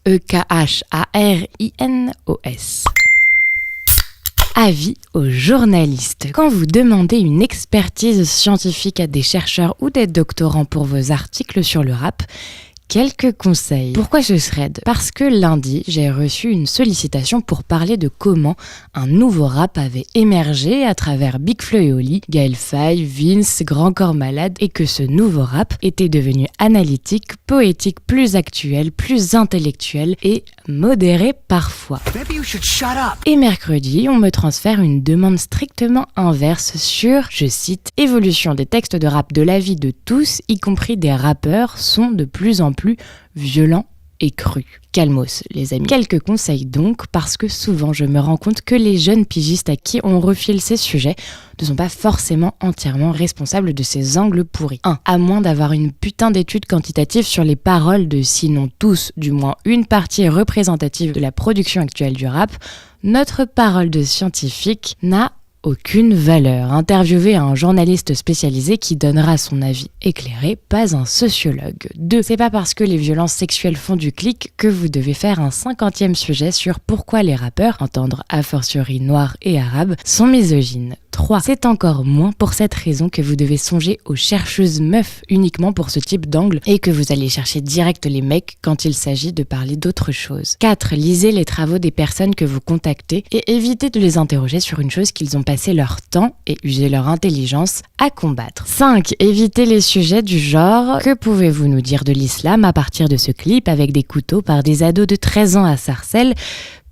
@EKHARINOS. Avis aux journalistes. Quand vous demandez une expertise scientifique à des chercheurs ou des doctorants pour vos articles sur le rap, quelques conseils. Pourquoi ce thread ? Parce que lundi, j'ai reçu une sollicitation pour parler de comment un nouveau rap avait émergé à travers Big Flo et Oli, Gaël Faye, Vince, Grand Corps Malade, et que ce nouveau rap était devenu analytique, poétique, plus actuel, plus intellectuel et modéré parfois. Et mercredi, on me transfère une demande strictement inverse sur, je cite, « Évolution des textes de rap de la vie de tous, y compris des rappeurs, sont de plus en plus violents et crus. » Calmos, les amis. Quelques conseils donc, parce que souvent je me rends compte que les jeunes pigistes à qui on refile ces sujets ne sont pas forcément entièrement responsables de ces angles pourris. 1. À moins d'avoir une putain d'étude quantitative sur les paroles de, sinon tous, du moins une partie représentative de la production actuelle du rap, notre parole de scientifique n'a aucune valeur. Interviewez un journaliste spécialisé qui donnera son avis éclairé, pas un sociologue. 2. C'est pas parce que les violences sexuelles font du clic que vous devez faire un 50e sujet sur pourquoi les rappeurs, entendre a fortiori noirs et arabes, sont misogynes. 3. C'est encore moins pour cette raison que vous devez songer aux chercheuses meufs uniquement pour ce type d'angle et que vous allez chercher direct les mecs quand il s'agit de parler d'autre chose. 4. Lisez les travaux des personnes que vous contactez et évitez de les interroger sur une chose qu'ils ont passé leur temps et usé leur intelligence à combattre. 5. Évitez les sujets du genre « Que pouvez-vous nous dire de l'islam à partir de ce clip avec des couteaux par des ados de 13 ans à Sarcelles ?»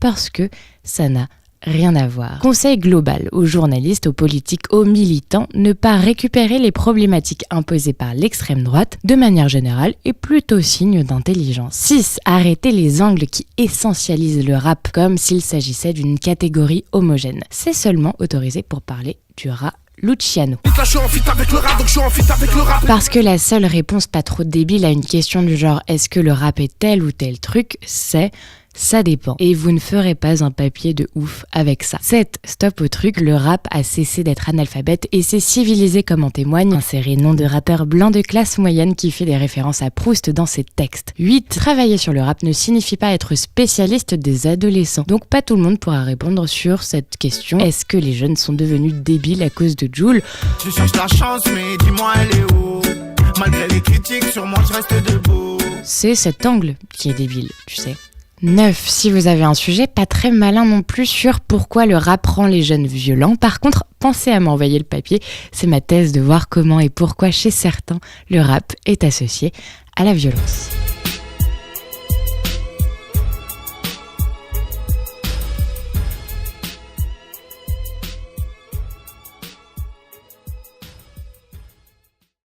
parce que ça n'a rien à voir. Conseil global aux journalistes, aux politiques, aux militants, ne pas récupérer les problématiques imposées par l'extrême droite de manière générale est plutôt signe d'intelligence. 6. Arrêtez les angles qui essentialisent le rap comme s'il s'agissait d'une catégorie homogène. C'est seulement autorisé pour parler du rap Luciano. Parce que la seule réponse pas trop débile à une question du genre est-ce que le rap est tel ou tel truc, c'est ça dépend. Et vous ne ferez pas un papier de ouf avec ça. 7. Stop au truc, le rap a cessé d'être analphabète et s'est civilisé comme en témoigne un série nom de rappeur blanc de classe moyenne qui fait des références à Proust dans ses textes. 8. Travailler sur le rap ne signifie pas être spécialiste des adolescents. Donc pas tout le monde pourra répondre sur cette question. Est-ce que les jeunes sont devenus débiles à cause de Jul ? Je cherche la chance mais dis-moi elle est où ? Malgré les critiques sur moi je reste debout. C'est cet angle qui est débile, tu sais. 9. Si vous avez un sujet pas très malin non plus sur pourquoi le rap rend les jeunes violents, par contre, pensez à m'envoyer le papier. C'est ma thèse de voir comment et pourquoi chez certains, le rap est associé à la violence.